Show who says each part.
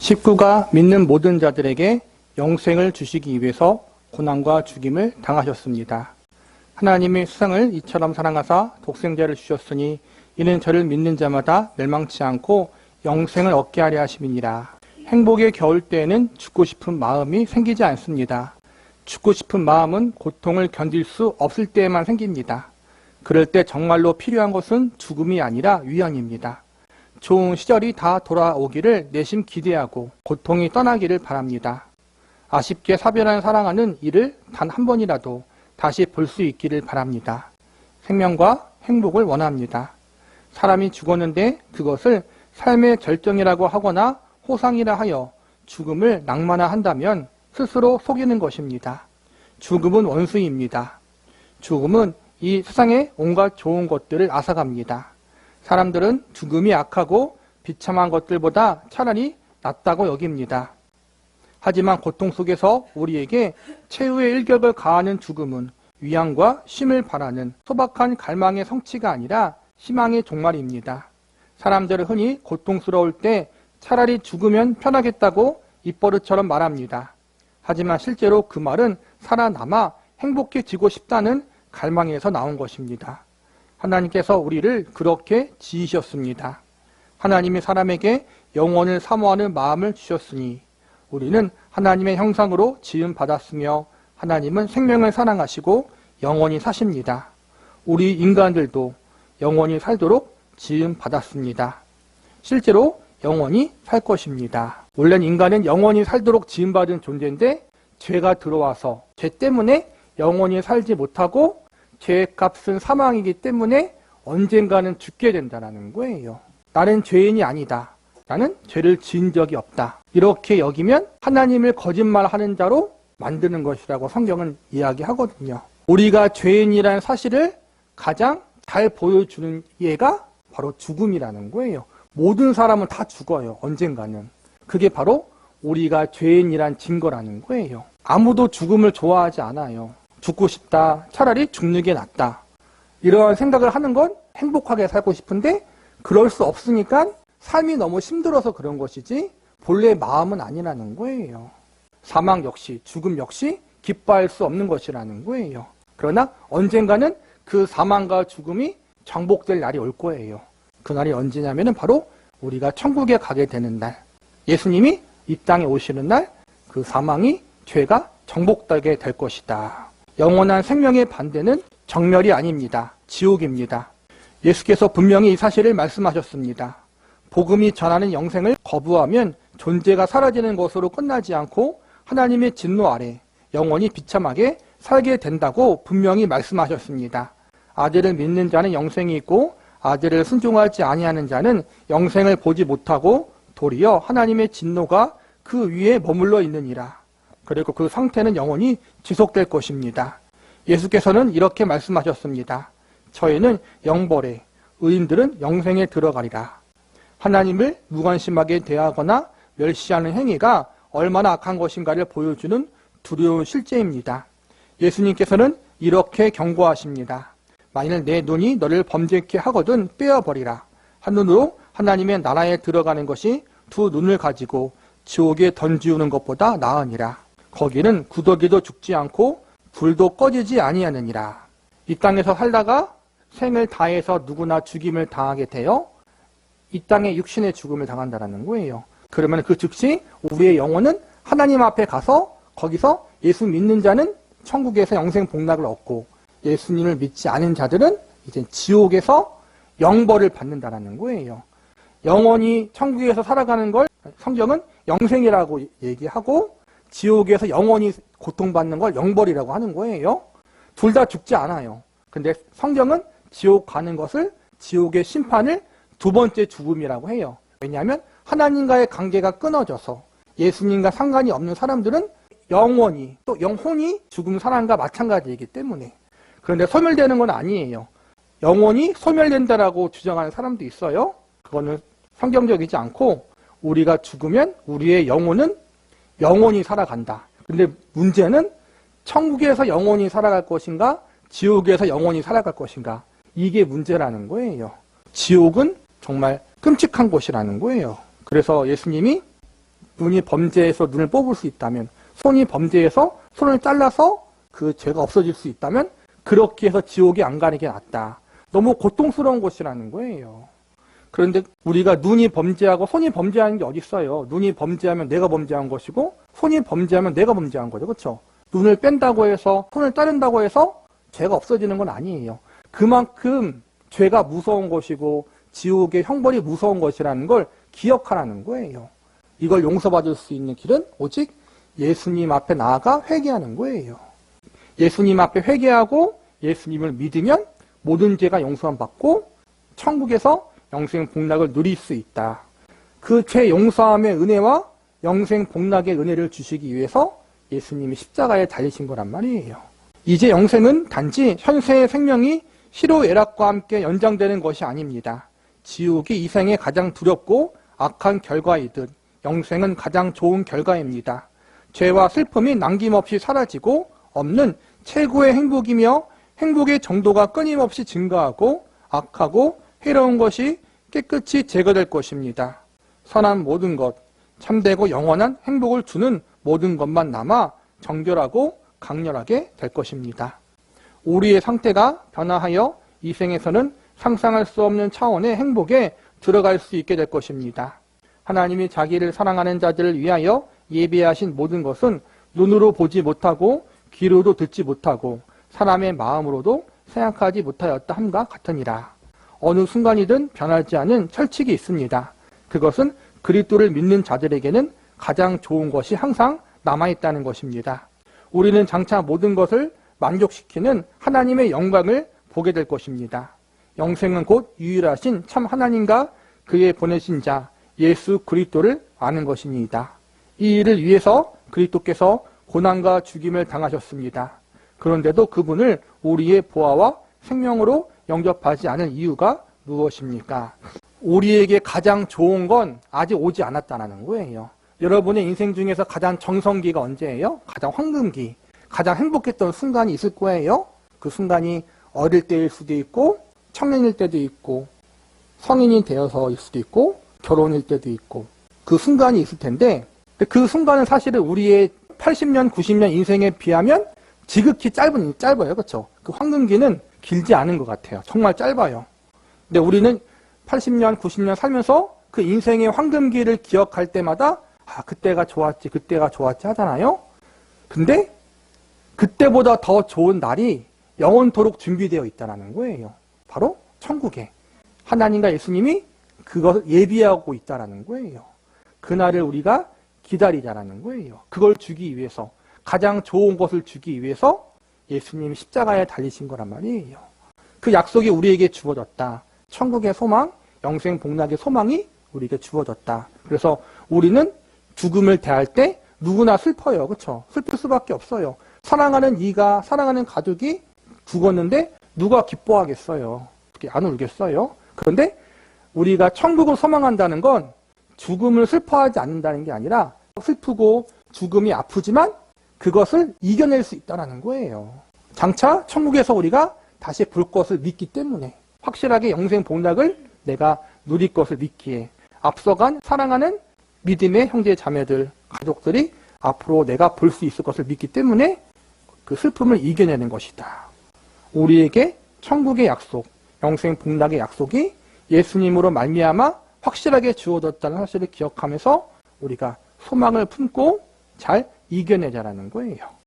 Speaker 1: 십구가 믿는 모든 자들에게 영생을 주시기 위해서 고난과 죽임을 당하셨습니다. 하나님의 세상을 이처럼 사랑하사 독생자를 주셨으니 이는 저를 믿는 자마다 멸망치 않고 영생을 얻게 하려 하심이니라. 행복의 겨울 때에는 죽고 싶은 마음이 생기지 않습니다. 죽고 싶은 마음은 고통을 견딜 수 없을 때에만 생깁니다. 그럴 때 정말로 필요한 것은 죽음이 아니라 위안입니다. 좋은 시절이 다 돌아오기를 내심 기대하고 고통이 떠나기를 바랍니다. 아쉽게 사별한 사랑하는 이를 단 한 번이라도 다시 볼 수 있기를 바랍니다. 생명과 행복을 원합니다. 사람이 죽었는데 그것을 삶의 절정이라고 하거나 호상이라 하여 죽음을 낭만화한다면 스스로 속이는 것입니다. 죽음은 원수입니다. 죽음은 이 세상의 온갖 좋은 것들을 앗아갑니다. 사람들은 죽음이 악하고 비참한 것들보다 차라리 낫다고 여깁니다. 하지만 고통 속에서 우리에게 최후의 일격을 가하는 죽음은 위안과 쉼을 바라는 소박한 갈망의 성취가 아니라 희망의 종말입니다. 사람들은 흔히 고통스러울 때 차라리 죽으면 편하겠다고 입버릇처럼 말합니다. 하지만 실제로 그 말은 살아남아 행복해지고 싶다는 갈망에서 나온 것입니다. 하나님께서 우리를 그렇게 지으셨습니다. 하나님이 사람에게 영원을 사모하는 마음을 주셨으니 우리는 하나님의 형상으로 지음받았으며 하나님은 생명을 사랑하시고 영원히 사십니다. 우리 인간들도 영원히 살도록 지음받았습니다. 실제로 영원히 살 것입니다. 원래는 인간은 영원히 살도록 지음받은 존재인데 죄가 들어와서 죄 때문에 영원히 살지 못하고 죄의 값은 사망이기 때문에 언젠가는 죽게 된다는 거예요. 나는 죄인이 아니다. 나는 죄를 지은 적이 없다. 이렇게 여기면 하나님을 거짓말하는 자로 만드는 것이라고 성경은 이야기하거든요. 우리가 죄인이라는 사실을 가장 잘 보여주는 예가 바로 죽음이라는 거예요. 모든 사람은 다 죽어요. 언젠가는. 그게 바로 우리가 죄인이란 증거라는 거예요. 아무도 죽음을 좋아하지 않아요. 죽고 싶다. 차라리 죽는 게 낫다. 이러한 생각을 하는 건 행복하게 살고 싶은데 그럴 수 없으니까 삶이 너무 힘들어서 그런 것이지 본래 마음은 아니라는 거예요. 사망 역시 죽음 역시 기뻐할 수 없는 것이라는 거예요. 그러나 언젠가는 그 사망과 죽음이 정복될 날이 올 거예요. 그 날이 언제냐면은 바로 우리가 천국에 가게 되는 날. 예수님이 이 땅에 오시는 날 그 사망이 죄가 정복되게 될 것이다. 영원한 생명의 반대는 정멸이 아닙니다. 지옥입니다. 예수께서 분명히 이 사실을 말씀하셨습니다. 복음이 전하는 영생을 거부하면 존재가 사라지는 것으로 끝나지 않고 하나님의 진노 아래 영원히 비참하게 살게 된다고 분명히 말씀하셨습니다. 아들을 믿는 자는 영생이 있고 아들을 순종하지 아니하는 자는 영생을 보지 못하고 도리어 하나님의 진노가 그 위에 머물러 있느니라. 그리고 그 상태는 영원히 지속될 것입니다. 예수께서는 이렇게 말씀하셨습니다. 저희는 영벌에, 의인들은 영생에 들어가리라. 하나님을 무관심하게 대하거나 멸시하는 행위가 얼마나 악한 것인가를 보여주는 두려운 실제입니다. 예수님께서는 이렇게 경고하십니다. 만일 내 눈이 너를 범죄케 하거든 빼어버리라. 한 눈으로 하나님의 나라에 들어가는 것이 두 눈을 가지고 지옥에 던지우는 것보다 나으니라. 거기는 구더기도 죽지 않고 불도 꺼지지 아니하느니라. 이 땅에서 살다가 생을 다해서 누구나 죽임을 당하게 되어 이 땅의 육신의 죽음을 당한다는 거예요. 그러면 그 즉시 우리의 영혼은 하나님 앞에 가서 거기서 예수 믿는 자는 천국에서 영생 복락을 얻고 예수님을 믿지 않은 자들은 이제 지옥에서 영벌을 받는다는 거예요. 영원히 천국에서 살아가는 걸 성경은 영생이라고 얘기하고 지옥에서 영원히 고통받는 걸 영벌이라고 하는 거예요. 둘 다 죽지 않아요. 근데 성경은 지옥 가는 것을 지옥의 심판을 두 번째 죽음이라고 해요. 왜냐하면 하나님과의 관계가 끊어져서 예수님과 상관이 없는 사람들은 영원히 또 영혼이 죽은 사람과 마찬가지이기 때문에. 그런데 소멸되는 건 아니에요. 영혼이 소멸된다라고 주장하는 사람도 있어요. 그거는 성경적이지 않고 우리가 죽으면 우리의 영혼은 영원히 살아간다. 근데 문제는 천국에서 영원히 살아갈 것인가 지옥에서 영원히 살아갈 것인가 이게 문제라는 거예요. 지옥은 정말 끔찍한 곳이라는 거예요. 그래서 예수님이 눈이 범죄해서 눈을 뽑을 수 있다면, 손이 범죄해서 손을 잘라서 그 죄가 없어질 수 있다면 그렇게 해서 지옥에 안 가는 게 낫다. 너무 고통스러운 것이라는 거예요. 그런데 우리가 눈이 범죄하고 손이 범죄하는 게 어디 있어요? 눈이 범죄하면 내가 범죄한 것이고 손이 범죄하면 내가 범죄한 거죠. 그렇죠? 눈을 뺀다고 해서 손을 자른다고 해서 죄가 없어지는 건 아니에요. 그만큼 죄가 무서운 것이고 지옥의 형벌이 무서운 것이라는 걸 기억하라는 거예요. 이걸 용서받을 수 있는 길은 오직 예수님 앞에 나아가 회개하는 거예요. 예수님 앞에 회개하고 예수님을 믿으면 모든 죄가 용서받고 천국에서 영생 복락을 누릴 수 있다. 그 죄 용서함의 은혜와 영생 복락의 은혜를 주시기 위해서 예수님이 십자가에 달리신 거란 말이에요. 이제 영생은 단지 현세의 생명이 희로애락과 함께 연장되는 것이 아닙니다. 지옥이 이 생에 가장 두렵고 악한 결과이듯 영생은 가장 좋은 결과입니다. 죄와 슬픔이 남김없이 사라지고 없는 최고의 행복이며 행복의 정도가 끊임없이 증가하고 악하고 해로운 것이 깨끗이 제거될 것입니다. 선한 모든 것, 참되고 영원한 행복을 주는 모든 것만 남아 정결하고 강렬하게 될 것입니다. 우리의 상태가 변화하여 이 생에서는 상상할 수 없는 차원의 행복에 들어갈 수 있게 될 것입니다. 하나님이 자기를 사랑하는 자들을 위하여 예비하신 모든 것은 눈으로 보지 못하고 귀로도 듣지 못하고 사람의 마음으로도 생각하지 못하였다 함과 같으니라. 어느 순간이든 변하지 않은 철칙이 있습니다. 그것은 그리스도를 믿는 자들에게는 가장 좋은 것이 항상 남아있다는 것입니다. 우리는 장차 모든 것을 만족시키는 하나님의 영광을 보게 될 것입니다. 영생은 곧 유일하신 참 하나님과 그의 보내신 자 예수 그리스도를 아는 것이니이다. 이 일을 위해서 그리스도께서 고난과 죽임을 당하셨습니다. 그런데도 그분을 우리의 보화와 생명으로 영접하지 않은 이유가 무엇입니까? 우리에게 가장 좋은 건 아직 오지 않았다는 거예요. 여러분의 인생 중에서 가장 정성기가 언제예요? 가장 황금기, 가장 행복했던 순간이 있을 거예요. 그 순간이 어릴 때일 수도 있고 청년일 때도 있고 성인이 되어서일 수도 있고 결혼일 때도 있고 그 순간이 있을 텐데 그 순간은 사실은 우리의 80년, 90년 인생에 비하면 지극히 짧아요. 그렇죠? 그 황금기는 길지 않은 것 같아요. 정말 짧아요. 근데 우리는 80년, 90년 살면서 그 인생의 황금기를 기억할 때마다 그때가 좋았지 하잖아요. 근데 그때보다 더 좋은 날이 영원토록 준비되어 있다는 거예요. 바로 천국에. 하나님과 예수님이 그것을 예비하고 있다는 거예요. 그날을 우리가 기다리자라는 거예요. 그걸 주기 위해서, 가장 좋은 것을 주기 위해서 예수님이 십자가에 달리신 거란 말이에요. 그 약속이 우리에게 주어졌다. 천국의 소망, 영생 복락의 소망이 우리에게 주어졌다. 그래서 우리는 죽음을 대할 때 누구나 슬퍼요. 그렇죠? 슬플 수밖에 없어요. 사랑하는 이가, 사랑하는 가족이 죽었는데 누가 기뻐하겠어요? 안 울겠어요? 그런데 우리가 천국을 소망한다는 건 죽음을 슬퍼하지 않는다는 게 아니라 슬프고 죽음이 아프지만 그것을 이겨낼 수 있다는 거예요. 장차 천국에서 우리가 다시 볼 것을 믿기 때문에 확실하게 영생 복락을 내가 누릴 것을 믿기에 앞서간 사랑하는 믿음의 형제 자매들, 가족들이 앞으로 내가 볼 수 있을 것을 믿기 때문에 그 슬픔을 이겨내는 것이다. 우리에게 천국의 약속, 영생 복락의 약속이 예수님으로 말미암아 확실하게 주어졌다는 사실을 기억하면서 우리가 소망을 품고 잘 이겨내자라는 거예요.